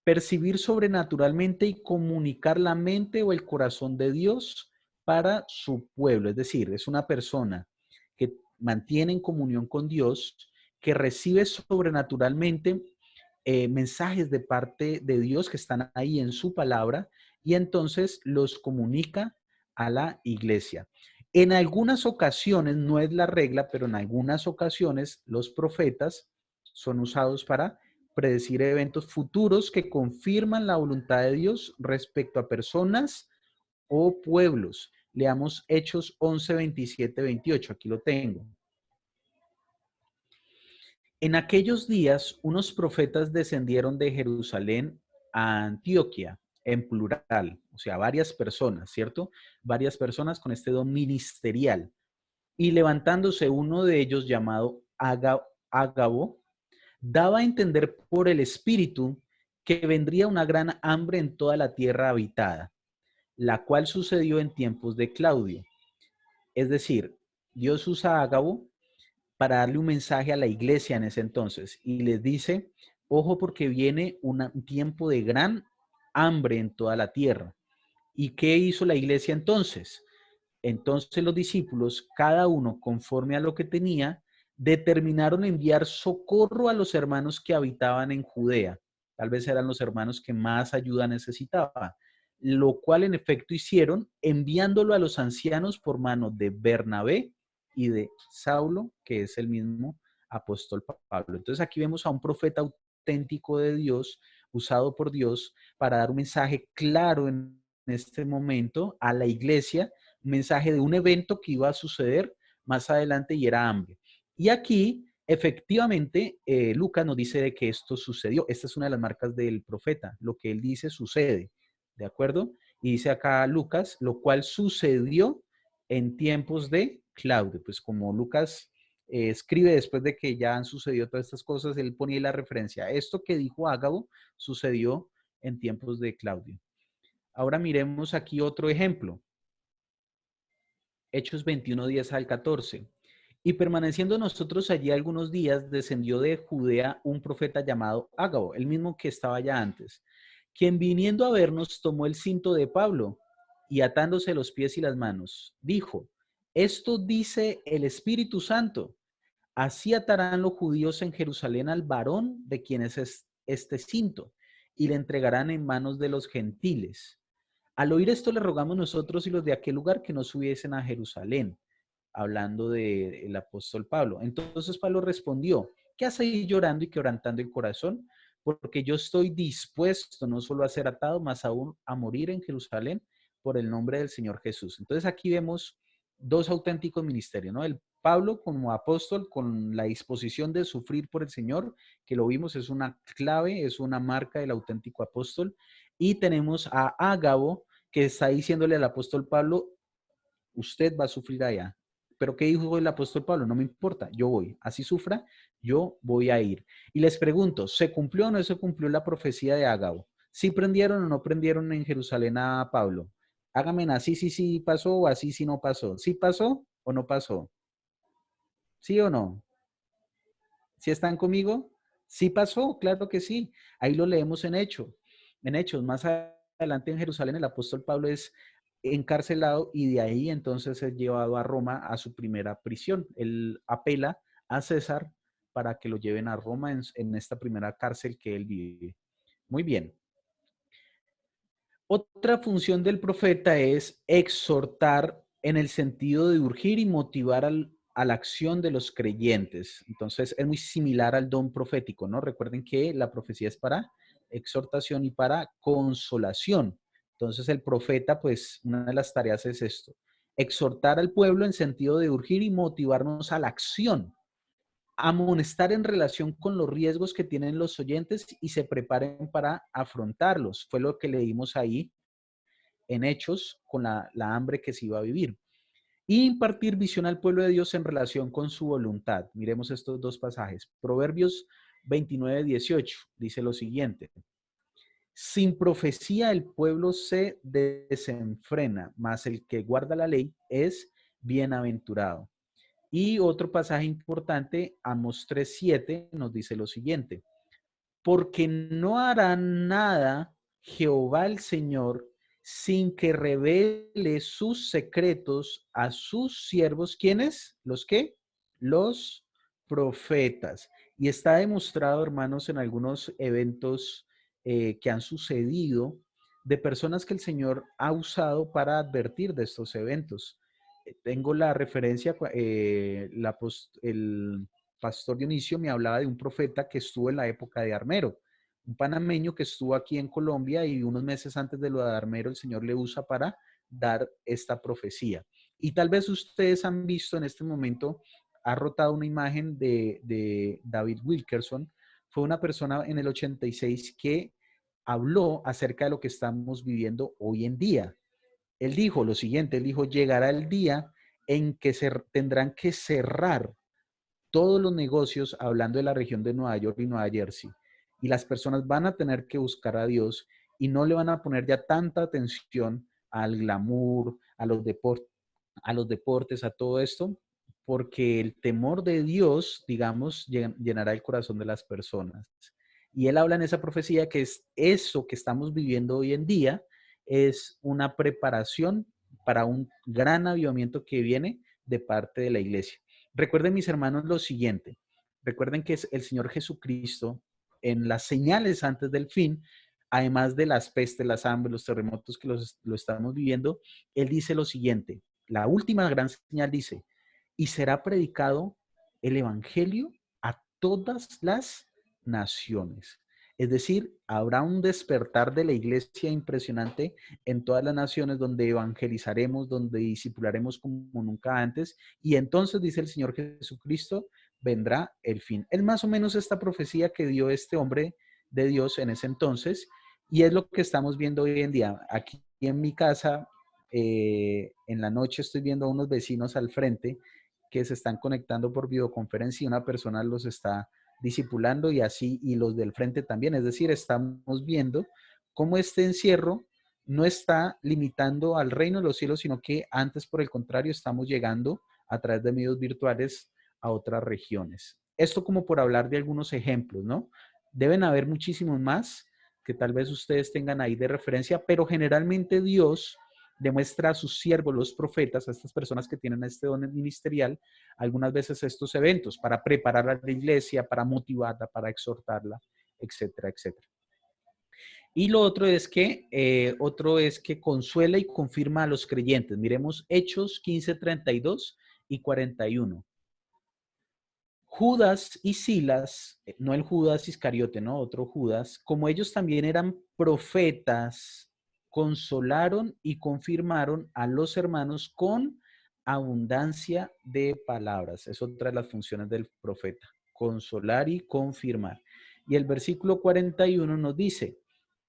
S2: Percibir sobrenaturalmente y comunicar la mente o el corazón de Dios para su pueblo. Es decir, es una persona que mantiene en comunión con Dios, que recibe sobrenaturalmente mensajes de parte de Dios que están ahí en su palabra y entonces los comunica a la iglesia. En algunas ocasiones, no es la regla, pero en algunas ocasiones los profetas son usados para predecir eventos futuros que confirman la voluntad de Dios respecto a personas o pueblos. Leamos Hechos 11, 27, 28. Aquí lo tengo. En aquellos días, unos profetas descendieron de Jerusalén a Antioquia, en plural, o sea, varias personas, ¿cierto? Varias personas con este don ministerial. Y levantándose uno de ellos llamado Ágabo, daba a entender por el Espíritu que vendría una gran hambre en toda la tierra habitada, la cual sucedió en tiempos de Claudio. Es decir, Dios usa a Ágabo para darle un mensaje a la iglesia en ese entonces y les dice, ojo porque viene un tiempo de gran hambre en toda la tierra. ¿Y qué hizo la iglesia entonces? Entonces los discípulos, cada uno conforme a lo que tenía, determinaron enviar socorro a los hermanos que habitaban en Judea. Tal vez eran los hermanos que más ayuda necesitaban, lo cual en efecto hicieron enviándolo a los ancianos por mano de Bernabé y de Saulo, que es el mismo apóstol Pablo. Entonces aquí vemos a un profeta auténtico de Dios, usado por Dios para dar un mensaje claro en este momento a la iglesia, un mensaje de un evento que iba a suceder más adelante y era hambre. Y aquí, efectivamente, Lucas nos dice de que esto sucedió. Esta es una de las marcas del profeta. Lo que él dice sucede, ¿de acuerdo? Y dice acá Lucas, lo cual sucedió en tiempos de Claudio. Pues como Lucas escribe después de que ya han sucedido todas estas cosas, él pone la referencia. Esto que dijo Ágabo sucedió en tiempos de Claudio. Ahora miremos aquí otro ejemplo. Hechos 21, 10 al 14. Y permaneciendo nosotros allí algunos días, descendió de Judea un profeta llamado Ágabo, el mismo que estaba ya antes, quien viniendo a vernos tomó el cinto de Pablo y atándose los pies y las manos, dijo, esto dice el Espíritu Santo, así atarán los judíos en Jerusalén al varón de quien es este cinto y le entregarán en manos de los gentiles. Al oír esto le rogamos nosotros y los de aquel lugar que no subiesen a Jerusalén, hablando del apóstol Pablo. Entonces Pablo respondió, ¿qué hacéis llorando y quebrantando el corazón? Porque yo estoy dispuesto no solo a ser atado, más aún a morir en Jerusalén por el nombre del Señor Jesús. Entonces aquí vemos dos auténticos ministerios, ¿no? El Pablo como apóstol con la disposición de sufrir por el Señor, que lo vimos, es una clave, es una marca del auténtico apóstol. Y tenemos a Ágabo que está diciéndole al apóstol Pablo, usted va a sufrir allá. Pero ¿qué dijo el apóstol Pablo? No me importa, yo voy. Así sufra, yo voy a ir. Y les pregunto, ¿se cumplió o no se cumplió la profecía de Ágabo? ¿Sí prendieron o no prendieron en Jerusalén a Pablo? Hágame así, sí, sí pasó o así, sí no pasó. ¿Sí pasó o no pasó? ¿Sí o no? ¿Sí están conmigo? Sí pasó, claro que sí. Ahí lo leemos en Hechos. En Hechos, más adelante en Jerusalén, el apóstol Pablo es encarcelado y de ahí entonces es llevado a Roma a su primera prisión. Él apela a César para que lo lleven a Roma en esta primera cárcel que él vive. Muy bien. Otra función del profeta es exhortar en el sentido de urgir y motivar a la acción de los creyentes. Entonces es muy similar al don profético, ¿no? Recuerden que la profecía es para exhortación y para consolación. Entonces el profeta, pues una de las tareas es esto, exhortar al pueblo en sentido de urgir y motivarnos a la acción, amonestar en relación con los riesgos que tienen los oyentes y se preparen para afrontarlos. Fue lo que leímos ahí en Hechos con la hambre que se iba a vivir. Y impartir visión al pueblo de Dios en relación con su voluntad. Miremos estos dos pasajes. Proverbios 29:18 dice lo siguiente. Sin profecía el pueblo se desenfrena, mas el que guarda la ley es bienaventurado. Y otro pasaje importante, Amos 3:7, nos dice lo siguiente. Porque no hará nada Jehová el Señor sin que revele sus secretos a sus siervos. ¿Quiénes? ¿Los qué? Los profetas. Y está demostrado, hermanos, en algunos eventos que han sucedido de personas que el Señor ha usado para advertir de estos eventos. Tengo la referencia, el pastor Dionisio me hablaba de un profeta que estuvo en la época de Armero, un panameño que estuvo aquí en Colombia y unos meses antes de lo de Armero el Señor le usa para dar esta profecía. Y tal vez ustedes han visto en este momento, ha rotado una imagen de David Wilkerson, fue una persona en el 86 que habló acerca de lo que estamos viviendo hoy en día. Él dijo lo siguiente, él dijo, llegará el día en que se tendrán que cerrar todos los negocios, hablando de la región de Nueva York y Nueva Jersey, y las personas van a tener que buscar a Dios y no le van a poner ya tanta atención al glamour, a los deportes, a todo esto, porque el temor de Dios, digamos, llenará el corazón de las personas. Y él habla en esa profecía que es eso que estamos viviendo hoy en día, es una preparación para un gran avivamiento que viene de parte de la iglesia. Recuerden, mis hermanos, lo siguiente. Recuerden que es el Señor Jesucristo en las señales antes del fin, además de las pestes, las hambres, los terremotos que lo estamos viviendo, Él dice lo siguiente. La última gran señal dice, y será predicado el Evangelio a todas las naciones. Es decir, habrá un despertar de la iglesia impresionante en todas las naciones donde evangelizaremos, donde discipularemos como nunca antes. Y entonces, dice el Señor Jesucristo, vendrá el fin. Es más o menos esta profecía que dio este hombre de Dios en ese entonces. Y es lo que estamos viendo hoy en día. Aquí en mi casa, en la noche estoy viendo a unos vecinos al frente que se están conectando por videoconferencia y una persona los está discipulando y así, y los del frente también. Es decir, estamos viendo cómo este encierro no está limitando al reino de los cielos, sino que antes, por el contrario, estamos llegando a través de medios virtuales a otras regiones. Esto como por hablar de algunos ejemplos, ¿no? Deben haber muchísimos más que tal vez ustedes tengan ahí de referencia, pero generalmente Dios demuestra a sus siervos, los profetas, a estas personas que tienen este don ministerial, algunas veces estos eventos para preparar a la iglesia, para motivarla, para exhortarla, etcétera, etcétera. Y lo otro es que consuela y confirma a los creyentes. Miremos Hechos 15, 32 y 41. Judas y Silas, no el Judas Iscariote, no, otro Judas, como ellos también eran profetas, consolaron y confirmaron a los hermanos con abundancia de palabras. Es otra de las funciones del profeta, consolar y confirmar. Y el versículo 41 nos dice,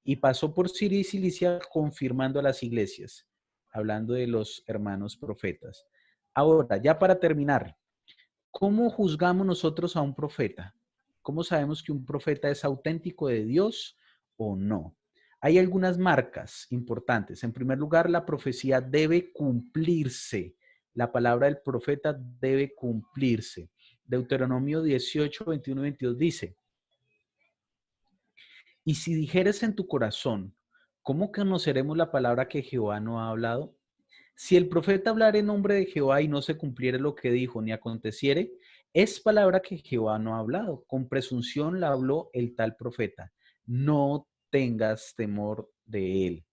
S2: y pasó por Siria y Cilicia confirmando a las iglesias, hablando de los hermanos profetas. Ahora, ya para terminar, ¿cómo juzgamos nosotros a un profeta? ¿Cómo sabemos que un profeta es auténtico de Dios o no? Hay algunas marcas importantes. En primer lugar, la profecía debe cumplirse. La palabra del profeta debe cumplirse. Deuteronomio 18, 21 y 22 dice, y si dijeres en tu corazón, ¿cómo conoceremos la palabra que Jehová no ha hablado? Si el profeta hablara en nombre de Jehová y no se cumpliere lo que dijo, ni aconteciere, es palabra que Jehová no ha hablado. Con presunción la habló el tal profeta. No tengas temor de él.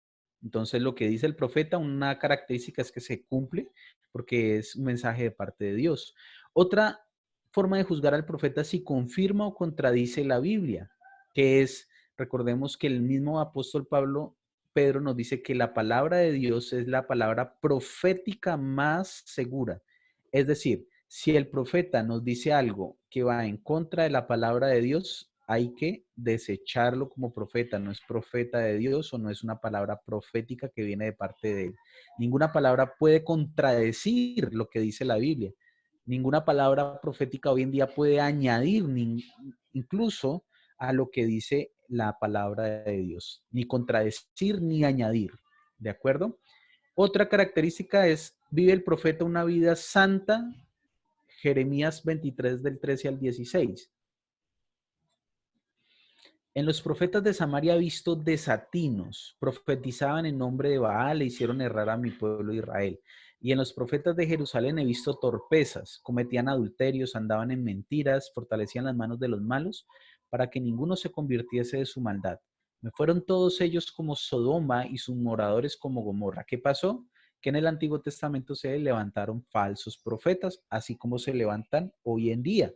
S2: Entonces lo que dice el profeta, una característica es que se cumple porque es un mensaje de parte de Dios. Otra forma de juzgar al profeta es si confirma o contradice la Biblia, que es, recordemos que el mismo apóstol Pedro nos dice que la palabra de Dios es la palabra profética más segura. Es decir, si el profeta nos dice algo que va en contra de la palabra de Dios, hay que desecharlo como profeta. No es profeta de Dios o no es una palabra profética que viene de parte de él. Ninguna palabra puede contradecir lo que dice la Biblia. Ninguna palabra profética hoy en día puede añadir incluso a lo que dice la palabra de Dios, ni contradecir ni añadir. ¿De acuerdo? Otra característica es, vive el profeta una vida santa, Jeremías 23 del 13 al 16. En los profetas de Samaria he visto desatinos, profetizaban en nombre de Baal e hicieron errar a mi pueblo Israel. Y en los profetas de Jerusalén he visto torpezas, cometían adulterios, andaban en mentiras, fortalecían las manos de los malos, para que ninguno se convirtiese de su maldad. Me fueron todos ellos como Sodoma y sus moradores como Gomorra. ¿Qué pasó? Que en el Antiguo Testamento se levantaron falsos profetas, así como se levantan hoy en día.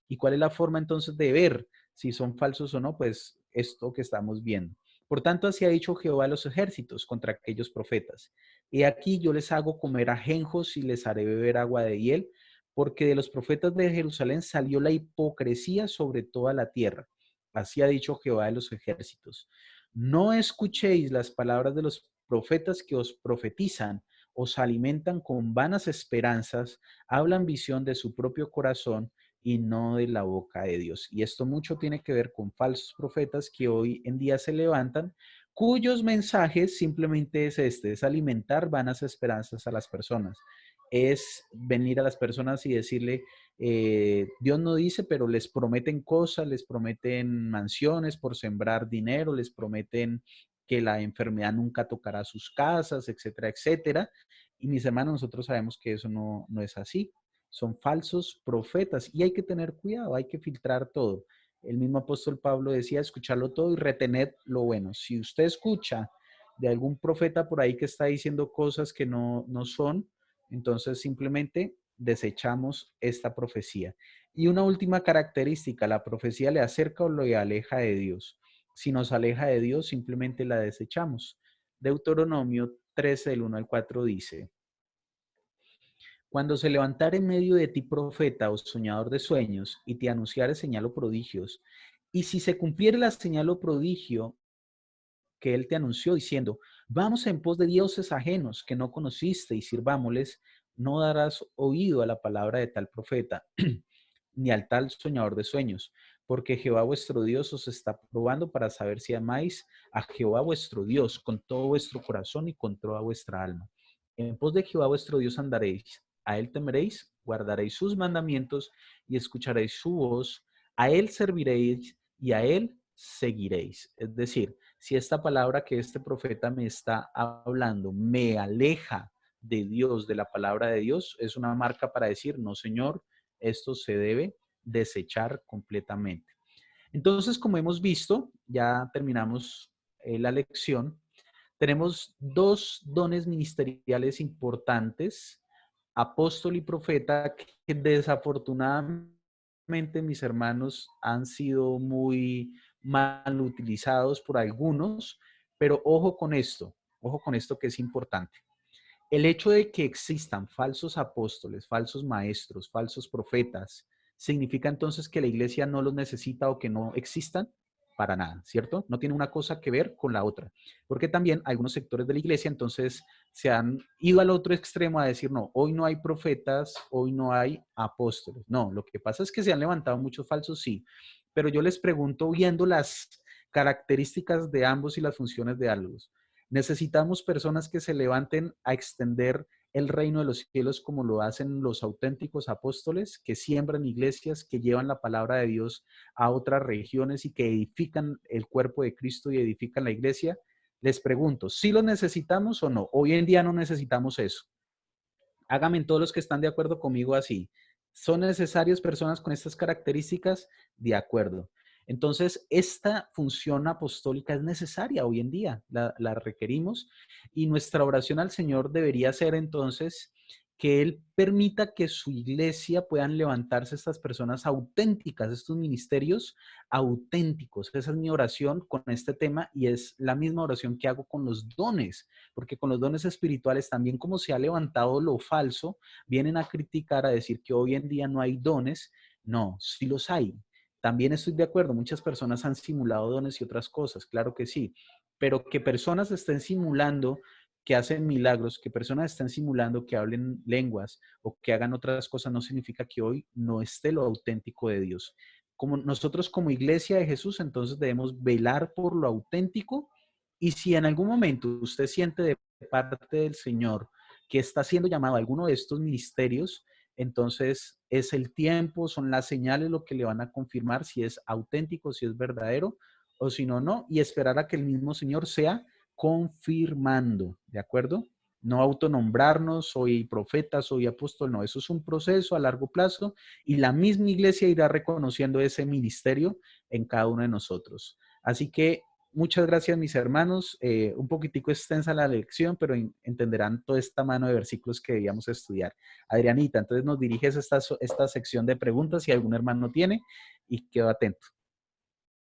S2: ¿Y cuál es la forma entonces de ver si son falsos o no? Pues esto que estamos viendo. Por tanto, así ha dicho Jehová a los ejércitos contra aquellos profetas. He aquí yo les hago comer ajenjos y les haré beber agua de hiel, porque de los profetas de Jerusalén salió la hipocresía sobre toda la tierra. Así ha dicho Jehová de los ejércitos. No escuchéis las palabras de los profetas que os profetizan, os alimentan con vanas esperanzas, hablan visión de su propio corazón y no de la boca de Dios. Y esto mucho tiene que ver con falsos profetas que hoy en día se levantan, cuyos mensajes simplemente es este, es alimentar vanas esperanzas a las personas. Es venir a las personas y decirle, Dios no dice, pero les prometen cosas, les prometen mansiones por sembrar dinero, les prometen que la enfermedad nunca tocará sus casas, etcétera, etcétera. Y mis hermanos, nosotros sabemos que eso no es así. Son falsos profetas y hay que tener cuidado, hay que filtrar todo. El mismo apóstol Pablo decía, escucharlo todo y retener lo bueno. Si usted escucha de algún profeta por ahí que está diciendo cosas que no son, entonces simplemente desechamos esta profecía. Y una última característica, la profecía le acerca o le aleja de Dios. Si nos aleja de Dios, simplemente la desechamos. Deuteronomio 13, del 1 al 4 dice, cuando se levantare en medio de ti profeta o soñador de sueños y te anunciare señal o prodigios, y si se cumpliere la señal o prodigio que él te anunció diciendo, vamos en pos de dioses ajenos que no conociste y sirvámosles, no darás oído a la palabra de tal profeta, ni al tal soñador de sueños, porque Jehová vuestro Dios os está probando para saber si amáis a Jehová vuestro Dios con todo vuestro corazón y con toda vuestra alma. En pos de Jehová vuestro Dios andaréis, a él temeréis, guardaréis sus mandamientos y escucharéis su voz, a él serviréis y a él seguiréis. Es decir, si esta palabra que este profeta me está hablando me aleja de Dios, de la palabra de Dios, es una marca para decir, no, Señor, esto se debe desechar completamente. Entonces, como hemos visto, ya terminamos la lección, tenemos dos dones ministeriales importantes, apóstol y profeta, que desafortunadamente, mis hermanos, han sido muy mal utilizados por algunos, pero ojo con esto que es importante. El hecho de que existan falsos apóstoles, falsos maestros, falsos profetas, ¿significa entonces que la iglesia no los necesita o que no existan? Para nada, ¿cierto? No tiene una cosa que ver con la otra. Porque también algunos sectores de la iglesia entonces se han ido al otro extremo a decir, no, hoy no hay profetas, hoy no hay apóstoles. No, lo que pasa es que se han levantado muchos falsos, sí. Pero yo les pregunto, viendo las características de ambos y las funciones de ambos, necesitamos personas que se levanten a extender el reino de los cielos como lo hacen los auténticos apóstoles, que siembran iglesias, que llevan la palabra de Dios a otras regiones y que edifican el cuerpo de Cristo y edifican la iglesia. Les pregunto, ¿sí lo necesitamos o no? Hoy en día no necesitamos eso. Háganme todos los que están de acuerdo conmigo así. ¿Son necesarias personas con estas características? De acuerdo. Entonces, esta función apostólica es necesaria hoy en día, la requerimos y nuestra oración al Señor debería ser entonces que Él permita que su iglesia puedan levantarse estas personas auténticas, estos ministerios auténticos. Esa es mi oración con este tema y es la misma oración que hago con los dones, porque con los dones espirituales también como se ha levantado lo falso, vienen a criticar, a decir que hoy en día no hay dones. No, sí los hay. También estoy de acuerdo, muchas personas han simulado dones y otras cosas, claro que sí, pero que personas estén simulando que hacen milagros, que personas están simulando que hablen lenguas o que hagan otras cosas, no significa que hoy no esté lo auténtico de Dios. Como nosotros como iglesia de Jesús, entonces debemos velar por lo auténtico, y si en algún momento usted siente de parte del Señor que está siendo llamado a alguno de estos ministerios, entonces es el tiempo, son las señales lo que le van a confirmar si es auténtico, si es verdadero, o si no, no, y esperar a que el mismo Señor sea confirmando, ¿de acuerdo? No autonombrarnos, soy profeta, soy apóstol, no, eso es un proceso a largo plazo, y la misma iglesia irá reconociendo ese ministerio en cada uno de nosotros. Así que muchas gracias, mis hermanos. Un poquitico extensa la lección, pero entenderán toda esta mano de versículos que debíamos estudiar. Adrianita, entonces nos diriges esta sección de preguntas si algún hermano tiene, y quedo atento.